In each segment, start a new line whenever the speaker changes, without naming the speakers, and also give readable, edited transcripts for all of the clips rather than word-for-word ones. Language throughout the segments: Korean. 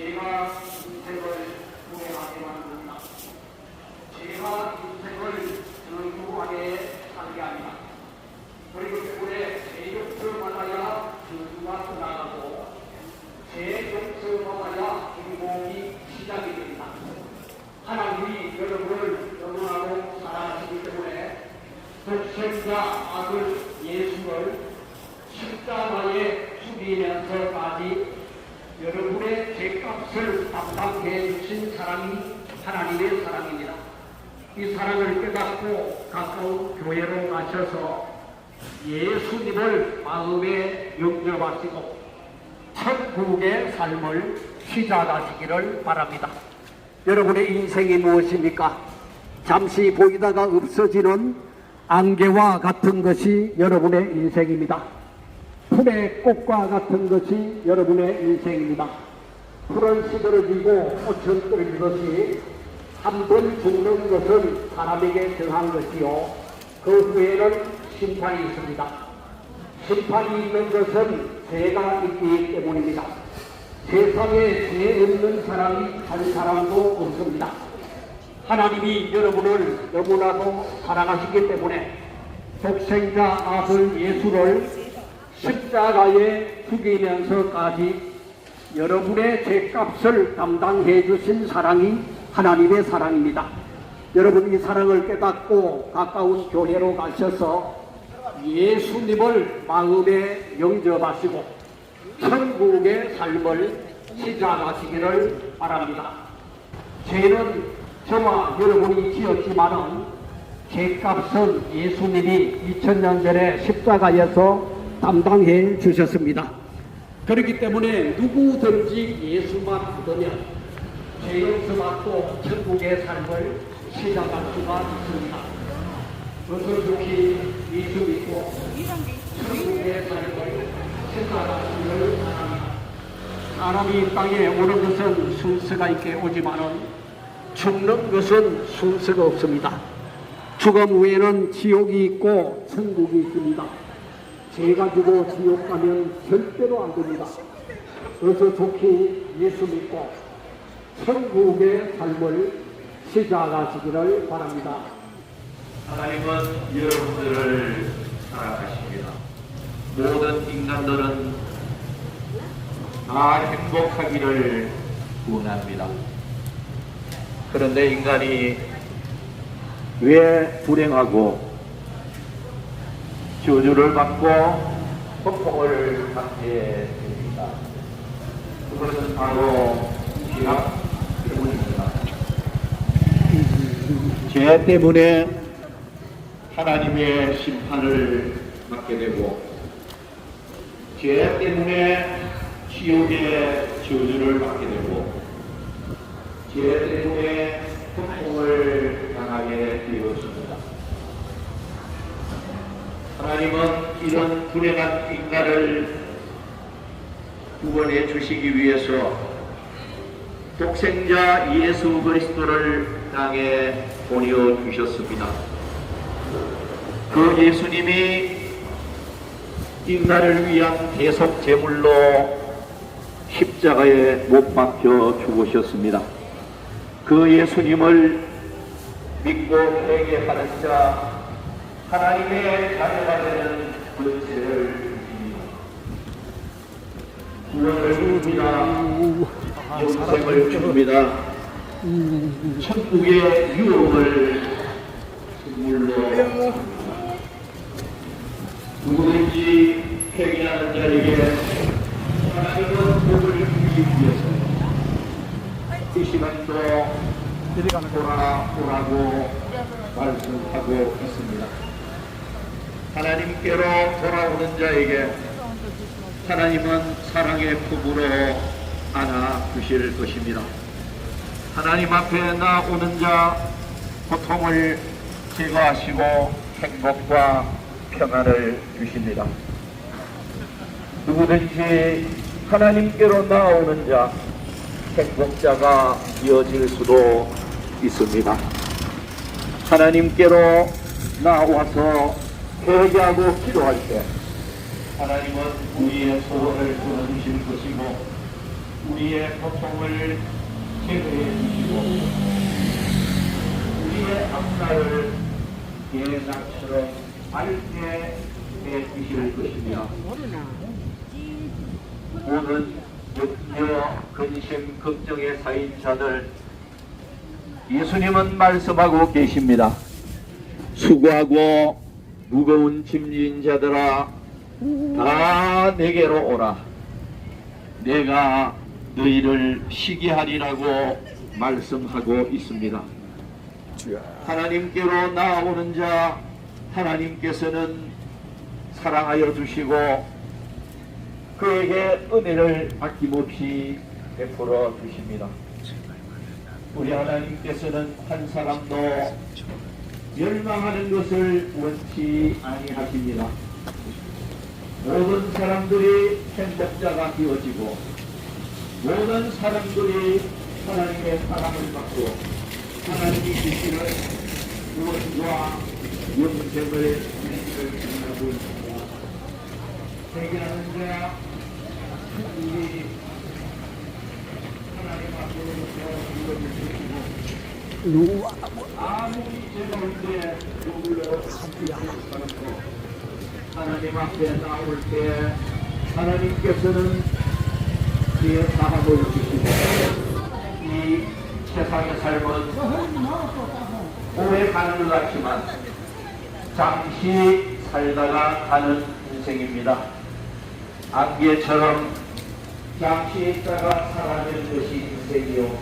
제가 인생을 후회하게 만듭니다. 제가 인생을 정중하게 살게 합니다. 그리고 때문에 제 용서받아야 저주가 떠나가고 제 용서받아야 행복이 시작이 됩니다. 하나님이 여러분을 너무나도 사랑하시기 때문에 독생자 아들 예수를 십자가에 죽이면서까지 여러분의 죄값을 담당해 주신 사랑이 하나님의 사랑입니다. 이 사랑을 깨닫고 가까운 교회로 가셔서 예수님을 마음에 영접하시고 천국의 삶을 시작하시기를 바랍니다. 여러분의 인생이 무엇입니까? 잠시 보이다가 없어지는 안개와 같은 것이 여러분의 인생입니다. 풀의 꽃과 같은 것이 여러분의 인생입니다. 풀은 시들어지고 꽃은 떨어지듯이 한 번 죽는 것은 사람에게 정한 것이요, 그 후에는 심판이 있습니다. 심판이 있는 것은 죄가 있기 때문입니다. 세상에 죄 없는 사람이 한 사람도 없습니다. 하나님이 여러분을 너무나도 사랑하시기 때문에 독생자 아들 예수를 십자가에 죽이면서까지 여러분의 죄값을 담당해 주신 사랑이 하나님의 사랑입니다. 여러분, 이 사랑을 깨닫고 가까운 교회로 가셔서 예수님을 마음에 영접하시고 천국의 삶을 시작하시기를 바랍니다. 죄는 저와 여러분이 지었지만은 죄값은 예수님이 2000년 전에 십자가에서 담당해 주셨습니다. 그렇기 때문에 누구든지 예수만 믿으면 죄 용서받고 천국의 삶을 시작할 수가 있습니다. 그것을 좋게 예수 믿고 천국의 삶을 시작하시기를 바랍니다. 사람이 이 땅에 오는 것은 순서가 있게 오지만은 죽는 것은 순서가 없습니다. 죽음 후에는 지옥이 있고 천국이 있습니다. 죄 가지고 지옥 가면 절대로 안 됩니다. 그래서 좋게 예수 믿고 천국의 삶을 시작하시기를 바랍니다.
하나님은 여러분들을 사랑하십니다. 모든 인간들은 다 행복하기를 원합니다. 그런데 인간이 왜 불행하고 저주를 받고 고통을 받게 됩니까? 그것은 바로 죄악 때문입니다. 죄 때문에 하나님의 심판을 받게 되고, 죄 때문에 지옥의 저주를 받게 되고, 죄 때문에 고통을 당하게 되었습니다. 하나님은 이런 불행한 인간을 구원해 주시기 위해서 독생자 예수 그리스도를 땅에 보내주셨습니다. 그 예수님이 인간을 위한 대속 제물로 십자가에 못 박혀 죽으셨습니다. 그 예수님을 믿고 회개하는 자, 하나님의 자녀가 되는 그 죄를 줍니다. 구원을 줍니다. 영생을 줍니다. 천국의 유혹을 선물로 누구든지 회개하는 자에게 하나님은 복을 주기 위해서 이 시간도 돌아오라고 말씀하고 있습니다. 하나님께로 돌아오는 자에게 하나님은 사랑의 품으로 안아 주실 것입니다. 하나님 앞에 나오는 자 고통을 제거하시고 행복과 평안을 주십니다. 누구든지 하나님께로 나오는 자 행복자가 이어질 수도 있습니다. 하나님께로 나와서 회개하고 기도할 때 하나님은 우리의 소원을 들어주실 것이고 우리의 고통을 제거해 주시고 우리의 앞날을 예상처럼 밝게 해 주실 것이며 모든 염려, 근심, 걱정에 쌓인 자들 예수님은 말씀하고 계십니다. 수고하고 무거운 짐진 자들아 다 내게로 오라. 내가 너희를 쉬게 하리라고 말씀하고 있습니다. 하나님께로 나아오는 자 하나님께서는 사랑하여 주시고 그에게 은혜를 아낌없이 베풀어 주십니다. 우리 하나님께서는 한 사람도 멸망하는 것을 원치 아니하십니다. 모든 사람들이 행복자가 되어지고 모든 사람들이 하나님의 사랑을 받고 하나님이 주시는 구원과 영생을 누리기를 원하고 있습니다. 회개하는 자 우리 하나님 앞으로부터 이루어지시고 아무리 죄가운데 누굴로 함께하고 하나님 앞에 나올 때 하나님께서는 그의 사함을 주시고 이 세상의 삶은 오래 가는 것 같지만 잠시 살다가 가는 인생입니다. 안개처럼 잠시 있다가 사라지는 것이 인생이요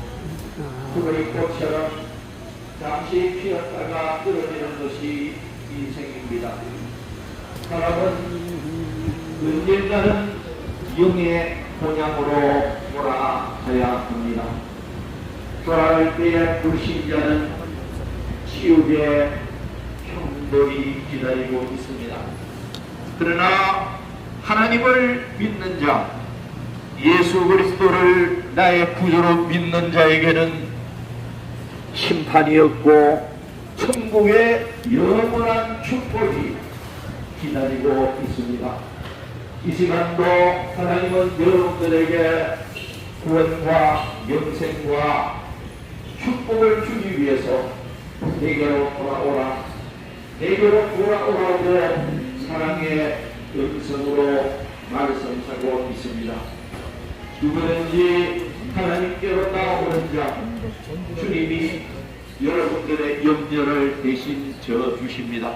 구리꽃처럼 잠시 피었다가 떨어지는 것이 인생입니다. 사람은 언젠가는 영의 본향으로 돌아가야 합니다. 돌아갈 때에 불신자는 지옥의 형벌이 기다리고 있습니다. 그러나 하나님을 믿는 자, 예수 그리스도를 나의 구주로 믿는 자에게는 심판이 없고 천국의 영원한 축복이 기다리고 있습니다. 이 시간도 하나님은 여러분들에게 구원과 영생과 축복을 주기 위해서 내게로 돌아오라, 내게로 돌아오라고 사랑의 음성으로 말씀하고 있습니다. 누구든지 하나님께로 나오는 자 주님이 여러분들의 염려를 대신 져주십니다.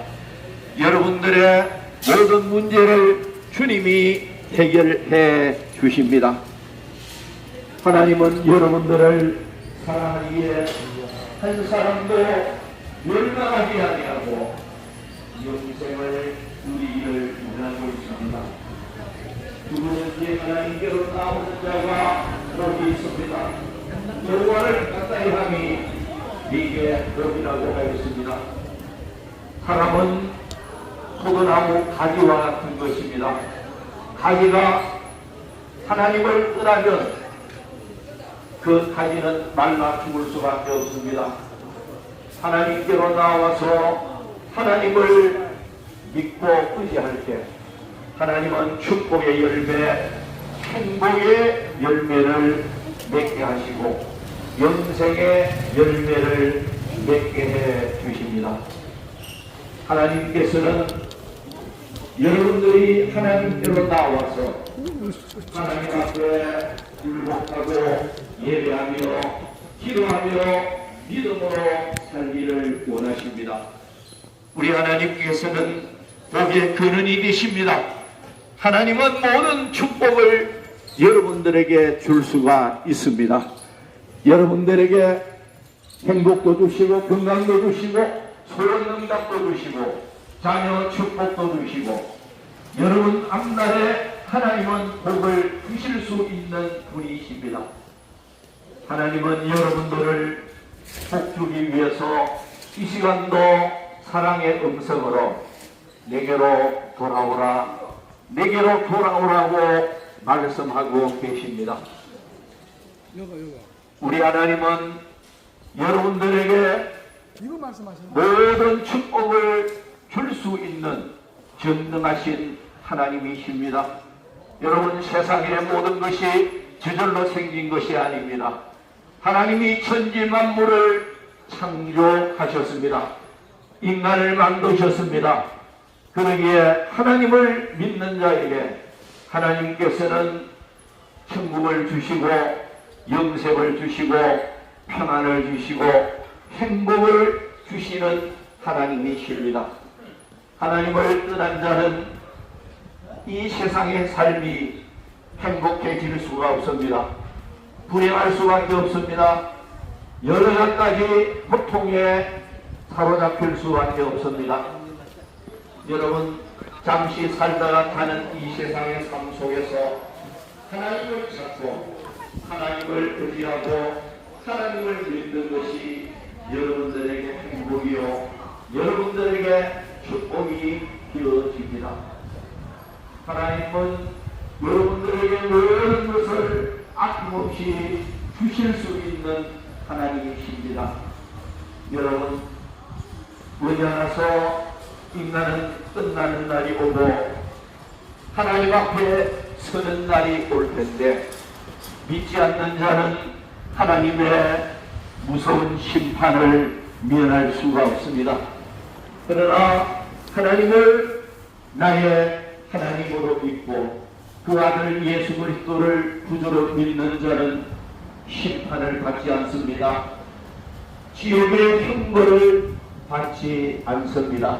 여러분들의 모든 문제를 주님이 해결해 주십니다. 하나님은 여러분들을 사랑하기에 한 사람도 멸망하지 아니하고 영생을 누리기를 원하고 있습니다. 누구든지 하나님께로 나오는 자가 복이 있습니다. 여호와를 가까이 함이 이게 복이라고 하였습니다. 사람은 포도나무 가지와 같은 것입니다. 가지가 하나님을 떠나면 그 가지는 말라 죽을 수밖에 없습니다. 하나님께로 나와서 하나님을 믿고 의지할 때 하나님은 축복의 열매, 행복의 열매를 맺게 하시고 영생의 열매를 맺게 해 주십니다. 하나님께서는 여러분들이 하나님께로 나와서 하나님 앞에 율곡하고 예배하며 기도하며 믿음으로 살기를 원하십니다. 우리 하나님께서는 복의 근원이 되십니다. 하나님은 모든 축복을 여러분들에게 줄 수가 있습니다. 여러분들에게 행복도 주시고 건강도 주시고 소원응답도 주시고 자녀 축복도 주시고 여러분 앞날에 하나님은 복을 주실 수 있는 분이십니다. 하나님은 여러분들을 복 주기 위해서 이 시간도 사랑의 음성으로 내게로 돌아오라, 내게로 돌아오라고 말씀하고 계십니다. 우리 하나님은 여러분들에게 모든 축복을 줄 수 있는 전능하신 하나님이십니다. 여러분 세상의 모든 것이 저절로 생긴 것이 아닙니다. 하나님이 천지 만물을 창조하셨습니다. 인간을 만드셨습니다. 그러기에 하나님을 믿는 자에게 하나님께서는 천국을 주시고 영생을 주시고 평안을 주시고 행복을 주시는 하나님이십니다. 하나님을 떠난 자는 이 세상의 삶이 행복해질 수가 없습니다. 불행할 수밖에 없습니다. 여러 가지 고통에 사로잡힐 수밖에 없습니다. 여러분, 잠시 살다가 가는 이 세상의 삶 속에서 하나님을 찾고 하나님을 의지하고 하나님을 믿는 것이 여러분들에게 행복이요 여러분들에게 축복이 되어집니다. 하나님은 여러분들에게 모든 것을 아낌없이 주실 수 있는 하나님이십니다. 여러분, 머지않아서 인간은 끝나는 날이 오고 하나님 앞에 서는 날이 올 텐데 믿지 않는 자는 하나님의 무서운 심판을 면할 수가 없습니다. 그러나 하나님을 나의 하나님으로 믿고 그 아들 예수 그리스도를 구주로 믿는 자는 심판을 받지 않습니다. 지옥의 형벌을 받지 않습니다.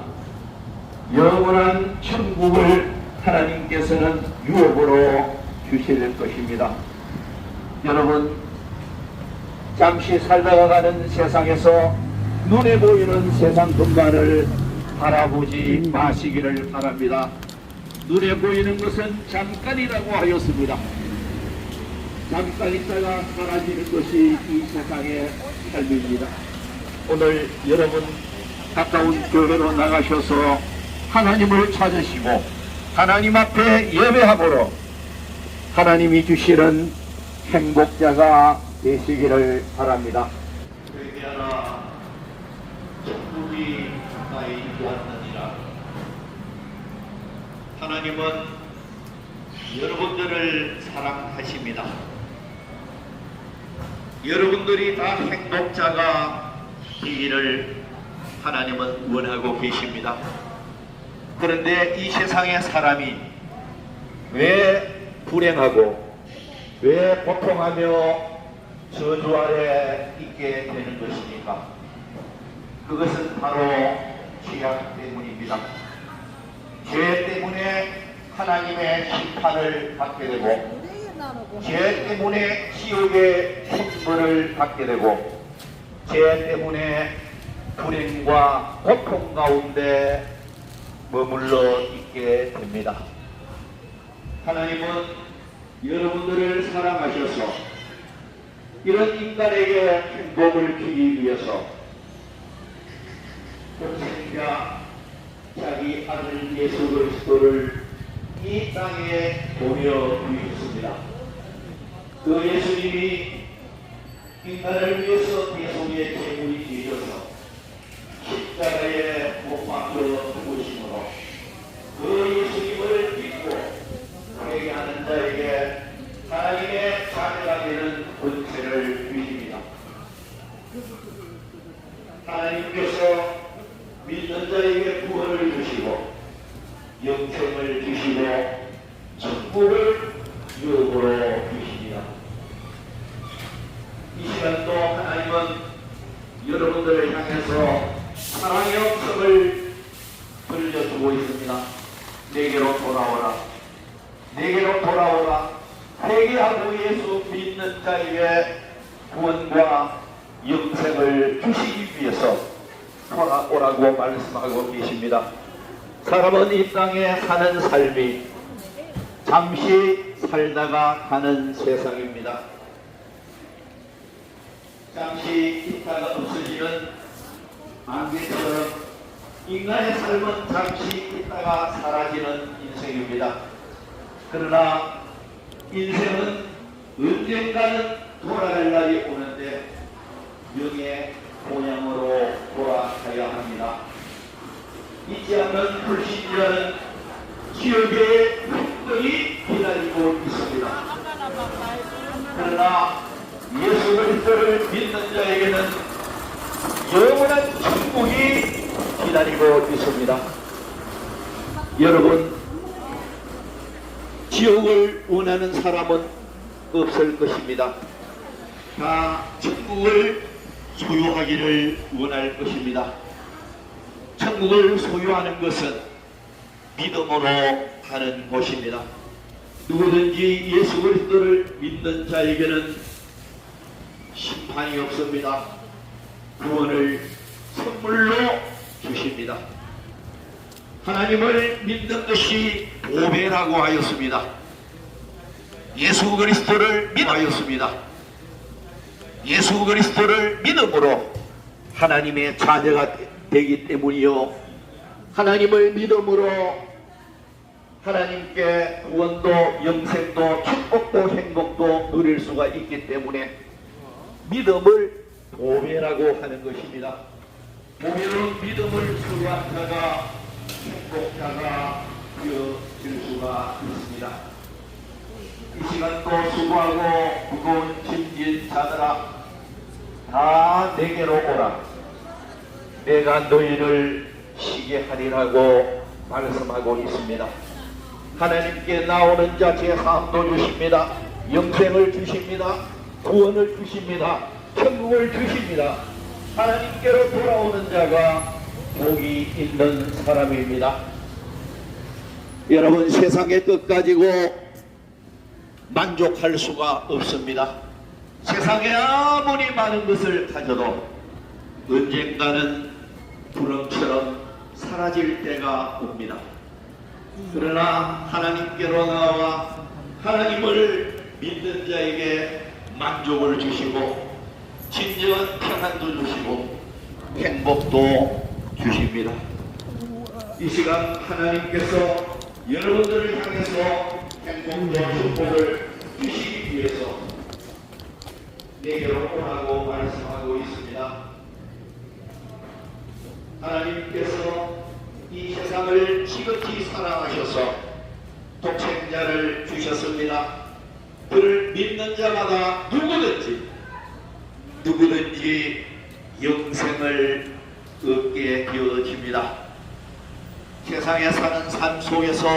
영원한 천국을 하나님께서는 유업으로 주실 것입니다. 여러분, 잠시 살다가 가는 세상에서 눈에 보이는 세상 것만을 바라보지 마시기를 바랍니다. 눈에 보이는 것은 잠깐이라고 하였습니다. 잠깐 있다가 사라지는 것이 이 세상의 삶입니다. 오늘 여러분 가까운 교회로 나가셔서 하나님을 찾으시고 하나님 앞에 예배함으로 하나님이 주시는 행복자가 되시기를 바랍니다. 회개하라, 천국이 가까이 왔느니라. 하나님은 여러분들을 사랑하십니다. 여러분들이 다 행복자가 되기를 하나님은 원하고 계십니다. 그런데 이 세상의 사람이 왜 불행하고 왜 고통하며 저주 아래 있게 되는 것입니까? 그것은 바로 죄악 때문입니다. 죄 때문에 하나님의 심판을 받게 되고 죄 때문에 지옥의 형벌을 받게 되고 죄 때문에 불행과 고통 가운데 머물러 있게 됩니다. 하나님은 여러분들을 사랑하셔서 이런 인간에게 행복을 주기 위해서 본생자 자기 아들 예수 그리스도를 이 땅에 보내주셨습니다. 그 예수님이 인간을 위해서 대속의 제물이 되어서 십자가에 못 박혀 죽으심으로 그 예수님을 믿고 회개하는 자에게 하나님의 자녀가 되는 권세를 주십니다. 하나님께서 믿는 자에게 구원을 주시고 영생을 주시고 천국을 유업으로 주십니다. 이 시간도 하나님은 여러분들을 향해서 사랑의 음성을 들려주고 있습니다. 내게로 돌아오라. 내게로 돌아오라. 회개하고 예수 믿는 자에게 구원과 영생을 주시기 위해서 돌아오라고 말씀하고 계십니다. 사람은 이 땅에 사는 삶이 잠시 살다가 가는 세상입니다. 잠시 있다가 없어지는 안개처럼 인간의 삶은 잠시 있다가 사라지는 인생입니다. 그러나 인생은 언젠가는 돌아갈 날이 오는데 명예 고향으로 돌아가야 합니다. 잊지 않는 불신자는 지옥의 형벌이 기다리고 있습니다. 예수 그리스도를 믿는 자에게는 영원한 천국이 기다리고 있습니다. 여러분, 지옥을 원하는 사람은 없을 것입니다. 다 천국을 소유하기를 원할 것입니다. 천국을 소유하는 것은 믿음으로 하는 것입니다. 누구든지 예수 그리스도를 믿는 자에게는 심판이 없습니다. 구원을 선물로 주십니다. 하나님을 믿는 것이 보배라고 하였습니다. 예수 그리스도를 믿하였습니다. 예수 그리스도를 믿음으로 하나님의 자녀가 되기 때문이요, 하나님을 믿음으로 하나님께 구원도 영생도 축복도 행복도 누릴 수가 있기 때문에 믿음을 보배라고 하는 것입니다. 보배는 믿음을 수여한 자가 행복자가 되어질 수가 있습니다. 이 시간도 수고하고 무거운 짐진 자들아, 다 내게로 오라. 내가 너희를 쉬게 하리라고 말씀하고 있습니다. 하나님께 나오는 자 제사함도 주십니다. 영생을 주십니다. 구원을 주십니다. 천국을 주십니다. 하나님께로 돌아오는 자가 복이 있는 사람입니다. 여러분, 세상의 것 가지고 만족할 수가 없습니다. 세상에 아무리 많은 것을 가져도 언젠가는 구름처럼 사라질 때가 옵니다. 그러나 하나님께로 나와 하나님을 믿는 자에게 만족을 주시고 진정한 평안도 주시고 행복도 주십니다. 이 시간 하나님께서 여러분들을 향해서 행복과 축복을 주시기 위해서 내게로 오라고 말씀하고 있습니다. 하나님께서 이 세상을 지극히 사랑하셔서 독생자를 주셨습니다. 그를 믿는 자마다 누구든지 영생을 얻게 되어집니다. 세상에 사는 삶 속에서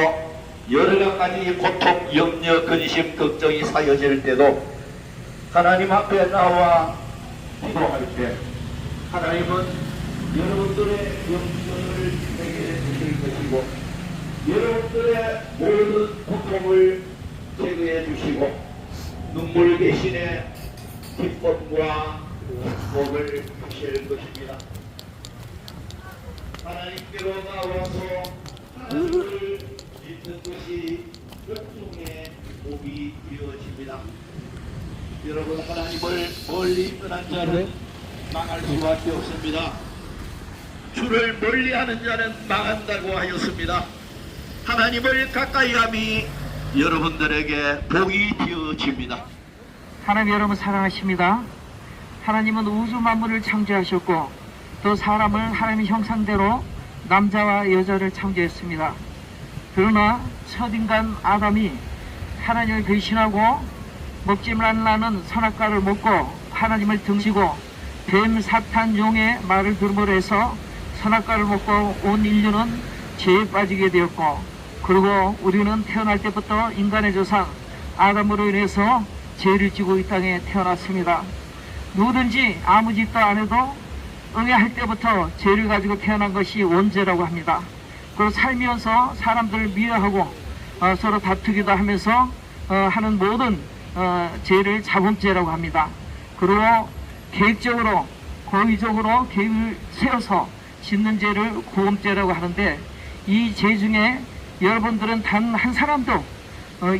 여러 가지 고통, 염려, 근심, 걱정이 쌓여질 때도 하나님 앞에 나와 기도할 때 하나님은 여러분들의 영생을 해결해 주실 것이고 여러분들의 모든 고통을 제거해 주시고 눈물 대신에 기쁨과 행복을 주실 것입니다. 하나님께로 나와서 하나님을 믿는 것이 극중의 복이 되어집니다. 여러분, 하나님을 멀리 떠난 자는 망할 수밖에 없습니다. 주를 멀리하는 자는 망한다고 하였습니다. 하나님을 가까이함이 여러분들에게 복이 되어집니다.
하나님 여러분 사랑하십니다. 하나님은 우주 만물을 창조하셨고 또 사람을 하나님의 형상대로 남자와 여자를 창조했습니다. 그러나 첫인간 아담이 하나님을 배신하고 먹지 말라는 선악과를 먹고 하나님을 등지고 뱀 사탄 용의 말을 들음으로 해서 선악과를 먹고 온 인류는 죄에 빠지게 되었고, 그리고 우리는 태어날 때부터 인간의 조상 아담으로 인해서 죄를 지고 이 땅에 태어났습니다. 누구든지 아무 짓도 안 해도 응애할 때부터 죄를 가지고 태어난 것이 원죄라고 합니다. 그리고 살면서 사람들을 미워하고 서로 다투기도 하면서 하는 모든 죄를 자범죄라고 합니다. 그리고 계획적으로 고의적으로 계획을 세워서 짓는 죄를 구범죄라고 하는데, 이 죄 중에 여러분들은 단 한 사람도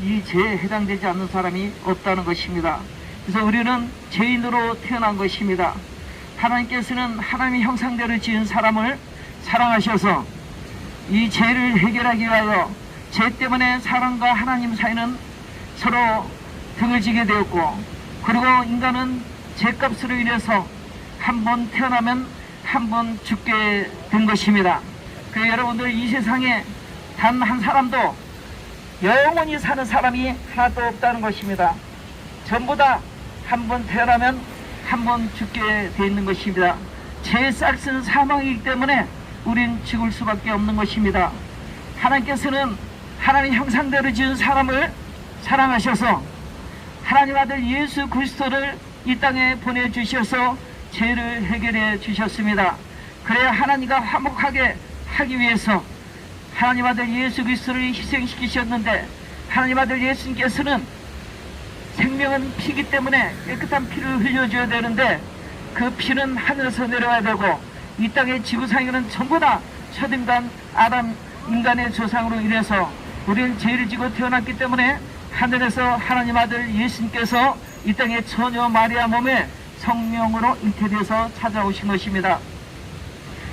이 죄에 해당되지 않는 사람이 없다는 것입니다. 그래서 우리는 죄인으로 태어난 것입니다. 하나님께서는 하나님의 형상대로 지은 사람을 사랑하셔서 이 죄를 해결하기 위하여 죄 때문에 사람과 하나님 사이는 서로 등을 지게 되었고, 그리고 인간은 죄값으로 인해서 한 번 태어나면 한 번 죽게 된 것입니다. 그래서 여러분들, 이 세상에 단 한 사람도 영원히 사는 사람이 하나도 없다는 것입니다. 전부 다 한 번 태어나면 한 번 죽게 돼 있는 것입니다. 죄의 싹은 사망이기 때문에 우린 죽을 수밖에 없는 것입니다. 하나님께서는 하나님 형상대로 지은 사람을 사랑하셔서 하나님 아들 예수 그리스도를 이 땅에 보내주셔서 죄를 해결해 주셨습니다. 그래야 하나님과 화목하게 하기 위해서 하나님 아들 예수 그리스도를 희생시키셨는데, 하나님 아들 예수님께서는 생명은 피기 때문에 깨끗한 피를 흘려줘야 되는데 그 피는 하늘에서 내려와야 되고, 이 땅의 지구상에는 전부 다 첫인간 아담 인간의 조상으로 인해서 우리는 죄를 지고 태어났기 때문에 하늘에서 하나님 아들 예수님께서 이 땅에 처녀 마리아 몸에 성령으로 잉태되어서 찾아오신 것입니다.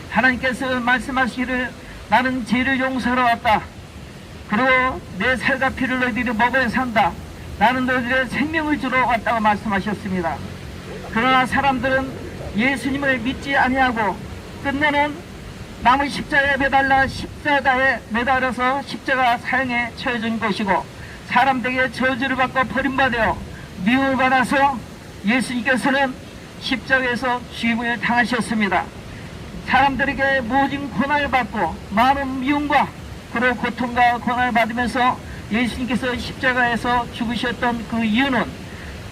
하나님께서 말씀하시기를 나는 죄를 용서하러 왔다. 그리고 내 살과 피를 너희들이 먹어야 산다. 나는 너희들의 생명을 주러 왔다고 말씀하셨습니다. 그러나 사람들은 예수님을 믿지 아니하고 끝내는 나무 십자가에 매달라 십자가에 매달아서 십자가 사형에 처해진 것이고, 사람들에게 저주를 받고 버림받아 미움을 받아서 예수님께서는 십자가에서 죽임을 당하셨습니다. 사람들에게 모진 고난을 받고 많은 미움과 그리고 고통과 고난을 받으면서 예수님께서 십자가에서 죽으셨던 그 이유는,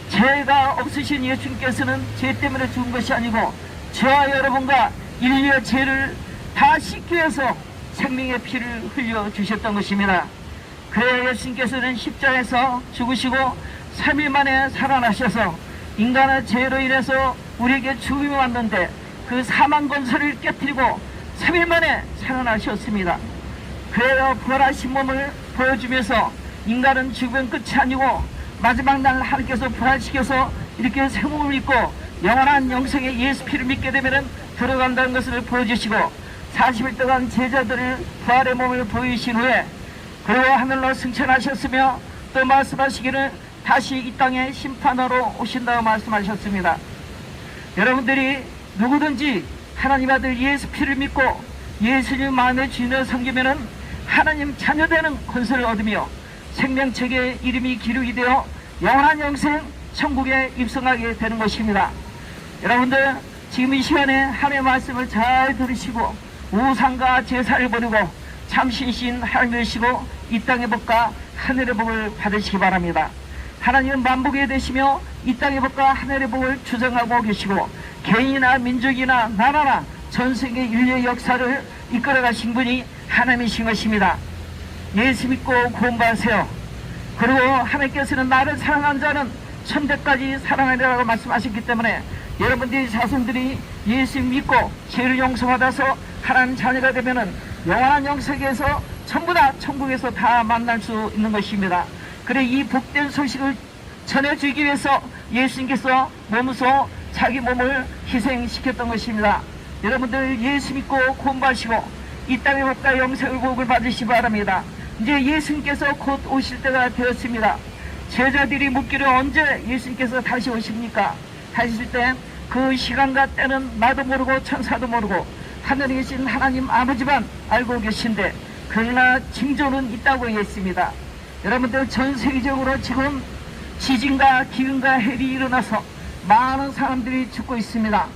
죄가 없으신 예수님께서는 죄 때문에 죽은 것이 아니고 저와 여러분과 인류의 죄를 다 씻기 위해서 생명의 피를 흘려주셨던 것입니다. 그래야 예수님께서는 십자가에서 죽으시고 3일 만에 살아나셔서 인간의 죄로 인해서 우리에게 죽음이 왔는데 그 사망 권세를 깨뜨리고 3일 만에 살아나셨습니다. 그래야 부활하신 몸을 보여주면서 인간은 죽으면 끝이 아니고 마지막 날 하나님께서 부활시켜서 이렇게 새 몸을 입고 영원한 영생의 예수 피를 믿게 되면 들어간다는 것을 보여주시고, 40일 동안 제자들을 부활의 몸을 보이신 후에 그리고 하늘로 승천하셨으며 또 말씀하시기를 다시 이 땅에 심판하러 오신다고 말씀하셨습니다. 여러분들이 누구든지 하나님 아들 예수 피를 믿고 예수님 마음의 주인을 섬기면은 하나님 자녀되는 권세를 얻으며 생명책의 이름이 기록이 되어 영원한 영생 천국에 입성하게 되는 것입니다. 여러분들 지금 이 시간에 하나님의 말씀을 잘 들으시고 우상과 제사를 버리고 참신신 하나님을 시고 이 땅의 복과 하늘의 복을 받으시기 바랍니다. 하나님은 만복에 되시며 이 땅의 복과 하늘의 복을 주장하고 계시고 개인이나 민족이나 나라나 전 세계 인류의 역사를 이끌어 가신 분이 하나님이신 것입니다. 예수 믿고 구원받으세요. 그리고 하나님께서는 나를 사랑한 자는 천대까지 사랑하리라고 말씀하셨기 때문에 여러분들이 자손들이 예수 믿고 죄를 용서받아서 하나님 자녀가 되면은 영원한 영생에서 전부 다 천국에서 다 만날 수 있는 것입니다. 그래 이 복된 소식을 전해주기 위해서 예수님께서 몸소 자기 몸을 희생시켰던 것입니다. 여러분들 예수 믿고 구원받으시고 이 땅의 복과 영생의 복을 받으시기 바랍니다. 이제 예수님께서 곧 오실 때가 되었습니다. 제자들이 묻기를 언제 예수님께서 다시 오십니까? 하실 때 그 시간과 때는 나도 모르고 천사도 모르고 하늘에 계신 하나님 아버지만 알고 계신데, 그러나 징조는 있다고 했습니다. 여러분들 전 세계적으로 지금 지진과 기근과 해일이 일어나서 많은 사람들이 죽고 있습니다.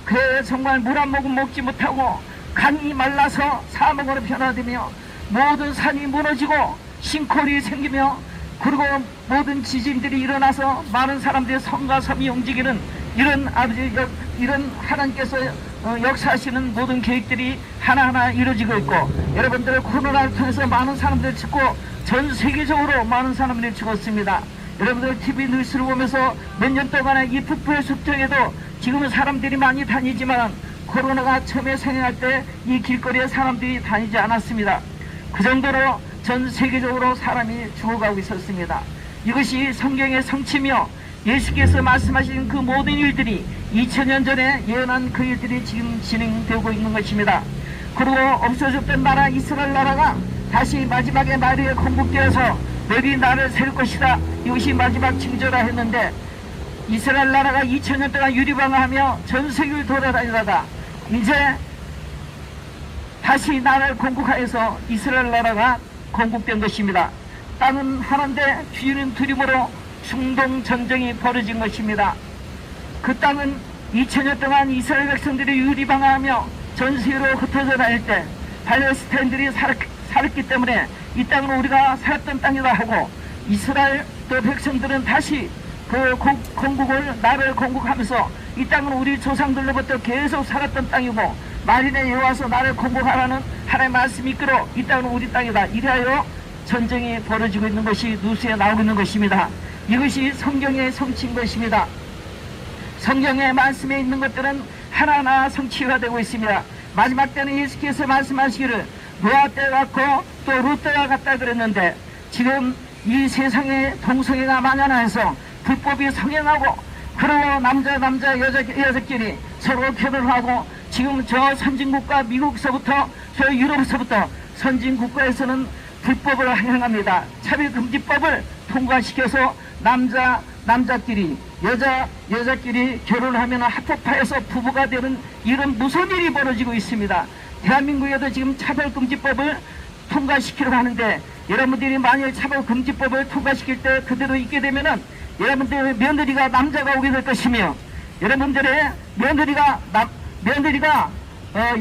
그래 정말 물 한 모금 먹지 못하고 강이 말라서 사막으로 변화되며 모든 산이 무너지고 싱크홀이 생기며 그리고 모든 지진들이 일어나서 많은 사람들의 섬과 섬이 움직이는 이런 이런 하나님께서 역사하시는 모든 계획들이 하나하나 이루어지고 있고, 여러분들 코로나를 통해서 많은 사람들이 죽고 전 세계적으로 많은 사람들이 죽었습니다. 여러분들 TV 뉴스를 보면서 몇 년 동안에 이 북부의 숲통에도 지금은 사람들이 많이 다니지만 코로나가 처음에 생겨날 때 이 길거리에 사람들이 다니지 않았습니다. 그 정도로 전 세계적으로 사람이 죽어가고 있었습니다. 이것이 성경의 성취며 예수께서 말씀하신 그 모든 일들이 2000년 전에 예언한 그 일들이 지금 진행되고 있는 것입니다. 그리고 없어졌던 나라 이스라엘 나라가 다시 마지막에 마리아에 건국되어서 너희 나를 세울 것이다, 이것이 마지막 징조라 했는데, 이스라엘 나라가 2000년 동안 유리방어하며 전 세계를 돌아다니다가 이제 다시 나라를 건국하여서 이스라엘 나라가 건국된 것입니다. 땅은 하나인데 주인은 두림으로 중동 전쟁이 벌어진 것입니다. 그 땅은 2000년 동안 이스라엘 백성들이 유리방황하며 전 세계로 흩어져 다닐 때 팔레스타인들이 살았기 때문에 이 땅은 우리가 살았던 땅이다 하고, 이스라엘 또 백성들은 다시 그 건국을, 나라를 건국하면서 이 땅은 우리 조상들로부터 계속 살았던 땅이고, 만일에 여호와서 나라를 건국하라는 하나님의 말씀이 이끌어 이 땅은 우리 땅이다, 이래하여 전쟁이 벌어지고 있는 것이 뉴스에 나오고 있는 것입니다. 이것이 성경의 성취인 것입니다. 성경의 말씀에 있는 것들은 하나하나 성취가 되고 있습니다. 마지막 때는 예수께서 말씀하시기를 노아 때 같고 또 롯 때와 같다 그랬는데, 지금 이 세상에 동성애가 만연해서 불법이 성행하고, 그러고 남자 여자끼리 서로 결혼하고, 지금 저 선진국가 미국서부터 저 유럽서부터 선진국가에서는 불법을 행합니다. 차별금지법을 통과시켜서 남자끼리 여자끼리 결혼하면 합법화해서 부부가 되는 이런 무서운 일이 벌어지고 있습니다. 대한민국에도 지금 차별금지법을 통과시키려고 하는데, 여러분들이 만일 차별금지법을 통과시킬 때 그대로 있게 되면은 여러분들의 며느리가 남자가 오게 될 것이며, 여러분들의 며느리가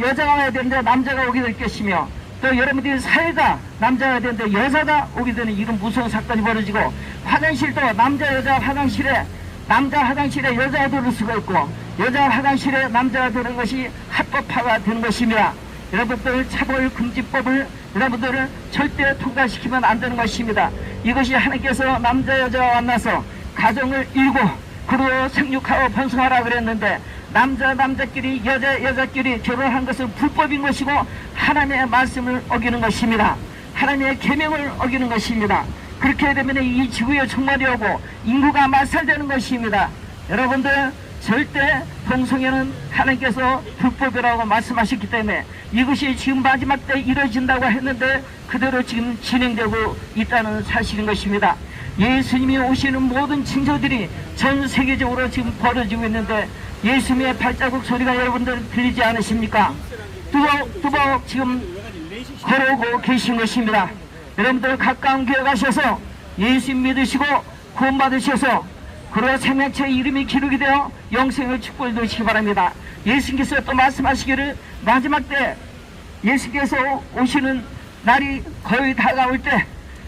여자가 와야 되는데 남자가 오게 될 것이며, 또 여러분들이 사회가 남자가 되는데 여자가 오게 되는 이런 무서운 사건이 벌어지고, 화장실도 남자 화장실에 여자가 들을 수가 있고, 여자 화장실에 남자가 들은 것이 합법화가 되는 것입니다. 여러분들 차별금지법을 여러분들을 절대 통과시키면 안 되는 것입니다. 이것이 하나님께서 남자 여자가 만나서 가정을 이루고 그리고 생육하고 번성하라 그랬는데, 남자끼리 여자끼리 결혼한 것은 불법인 것이고 하나님의 말씀을 어기는 것입니다. 하나님의 계명을 어기는 것입니다. 그렇게 되면 이 지구에 종말이 오고 인구가 말살되는 것입니다. 여러분들, 절대 동성애는 하나님께서 불법이라고 말씀하셨기 때문에 이것이 지금 마지막 때 이루어진다고 했는데 그대로 지금 진행되고 있다는 사실인 것입니다. 예수님이 오시는 모든 징조들이 전 세계적으로 지금 벌어지고 있는데, 예수님의 발자국 소리가 여러분들 들리지 않으십니까? 뚜벅 지금 걸어오고 계신 것입니다. 여러분들 가까운 교회 가셔서 예수님 믿으시고 구원 받으셔서 그리고 생명체 이름이 기록이 되어 영생을 축복해 주시기 바랍니다. 예수님께서 또 말씀하시기를 마지막 때 예수께서 오시는 날이 거의 다가올 때,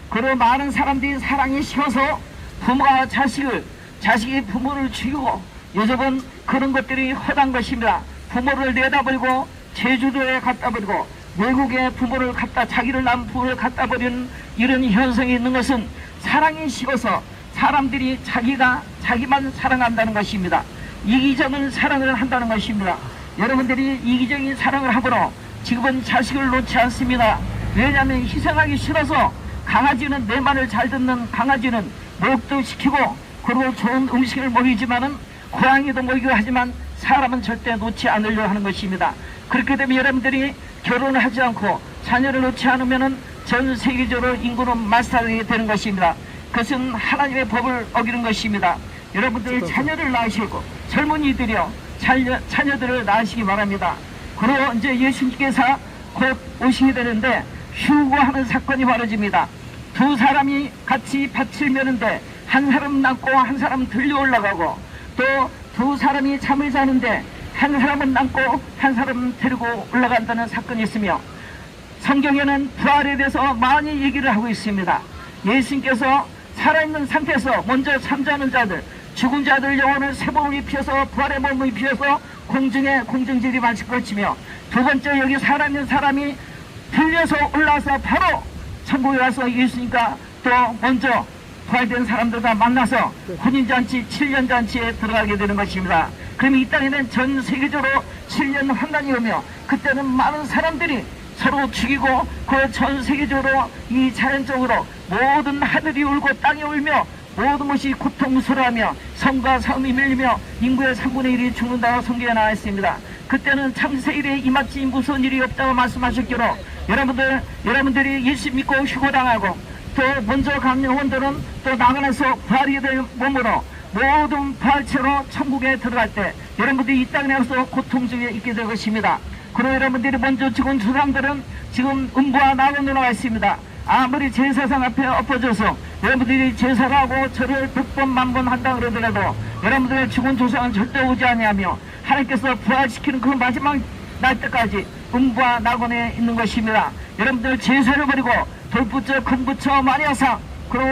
그리고 많은 사람들이 사랑이 식어서 부모가 자식이 부모를 죽이고, 요즘은 그런 것들이 허다한 것입니다. 부모를 내다버리고 제주도에 갖다 버리고 외국에 부모를 자기를 낳은 부모를 갖다 버리는 이런 현상이 있는 것은 사랑이 식어서 사람들이 자기만 사랑한다는 것입니다. 이기적인 사랑을 한다는 것입니다. 여러분들이 이기적인 사랑을 하므로 지금은 자식을 놓지 않습니다. 왜냐하면 희생하기 싫어서, 강아지는 내 말을 잘 듣는 강아지는 목도 시키고 그리고 좋은 음식을 먹이지만은 고양이도 먹이고 하지만 사람은 절대 놓지 않으려 하는 것입니다. 그렇게 되면 여러분들이 결혼을 하지 않고 자녀를 놓지 않으면은 전 세계적으로 인구는 말살이 되는 것입니다. 그것은 하나님의 법을 어기는 것입니다. 여러분들 자녀를 낳으시고 젊은이들이요, 자녀들을 낳으시기 바랍니다. 그리고 이제 예수님께서 곧 오시게 되는데 휴거하는 사건이 벌어집니다. 두 사람이 같이 밭을 메는데 한 사람 남고 한 사람 들려 올라가고, 또 두 사람이 잠을 자는데 한 사람은 남고 한 사람은 데리고 올라간다는 사건이 있으며, 성경에는 부활에 대해서 많이 얘기를 하고 있습니다. 예수님께서 살아있는 상태에서 먼저 잠자는 자들, 죽은 자들 영혼을 새 몸을 입혀서 부활의 몸을 입혀서 공중에 공중질이 마실 것이며, 두 번째 여기 살아있는 사람이 들려서 올라와서 바로 천국에 가서 예수님과 또 먼저 부활된 사람들과 만나서 혼인잔치 7년 잔치에 들어가게 되는 것입니다. 그럼 이 땅에는 전 세계적으로 7년 환란이 오며, 그때는 많은 사람들이 서로 죽이고 그 전 세계적으로 이 자연적으로 모든 하늘이 울고 땅이 울며 모든 것이 고통스러워하며 성과 사음이 밀리며 인구의 3분의 1이 죽는다고 성경에 나와 있습니다. 그때는 창세일에 이같이 무서운 일이 없다고 말씀하셨기로, 여러분들이 예수 믿고 휴거당하고 또 먼저 간 영혼들은 또 나가서 부활이 될 몸으로 모든 부활체로 천국에 들어갈 때 여러분들이 이 땅에 와서 고통 중에 있게 될 것입니다. 그리고 여러분들이 먼저 죽은 조상들은 지금 음부와 낙원으로 와 있습니다. 아무리 제사상 앞에 엎어져서 여러분들이 제사를 하고 절을 100번 만번 한다 그러더라도 여러분들의 죽은 조상은 절대 오지 아니하며 하나님께서 부활시키는 그 마지막 날 때까지 음부와 낙원에 있는 것입니다. 여러분들 제사를 버리고 돌부처, 금부처, 마리아상, 그리고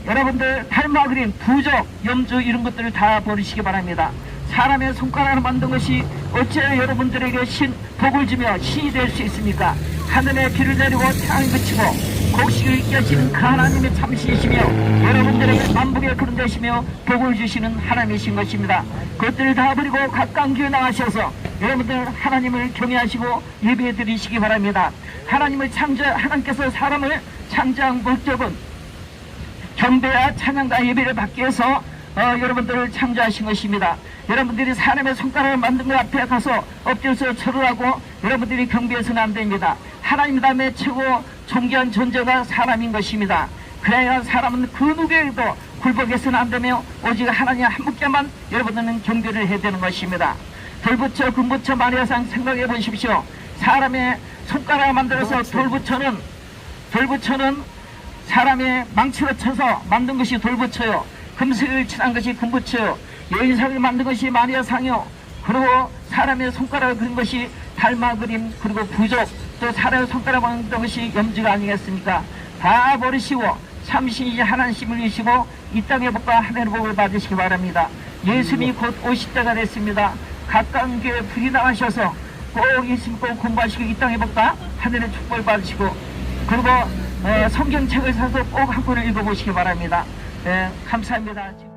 여러분들 닮아 그린 부적, 염주 이런 것들을 다 버리시기 바랍니다. 사람의 손가락으로 만든 것이 어째 여러분들에게 복을 주며 신이 될 수 있습니까? 하늘에 비를 내리고 태양을 그치고 곡식을 있게 하시는 그 하나님의 참신이시며 여러분들에게 만복의 그런 되시며 복을 주시는 하나님이신 것입니다. 그것들을 다 버리고 각각 교회 나가셔서 여러분들 하나님을 경외하시고 예배 드리시기 바랍니다. 하나님께서 사람을 창조한 목적은 경배와 찬양과 예배를 받기 위해서 여러분들을 창조하신 것입니다. 여러분들이 사람의 손가락을 만든 것 앞에 가서 엎드려서 절을 하고 여러분들이 경배해서는 안 됩니다. 하나님 다음에 최고 존귀한 존재가 사람인 것입니다. 그래야 사람은 그 누구에게도 굴복해서는 안 되며 오직 하나님 한 분께만 여러분들은 경배를 해야 되는 것입니다. 돌부처, 금부처, 마리아상 생각해 보십시오. 사람의 손가락을 만들어서 돌부처는 사람의 망치로 쳐서 만든 것이 돌부처요. 금색을 칠한 것이 금부처요. 여인상을 만든 것이 마리아상이요. 그리고 사람의 손가락을 그린 것이 달마 그림, 그리고 부족, 또 사람의 손가락을 만든 것이 염주가 아니겠습니까? 다 버리시고 참신이신 하나님을 이시고 이 땅의 복과 하늘의 복을 받으시기 바랍니다. 예수님이 곧 오실 때가 됐습니다. 각각 교회 불이 나가셔서 꼭 예수님 꼭 공부하시고 이 땅의 복과 하늘의 축복을 받으시고 그리고 성경책을 사서 꼭 한 권을 읽어보시기 바랍니다. 감사합니다.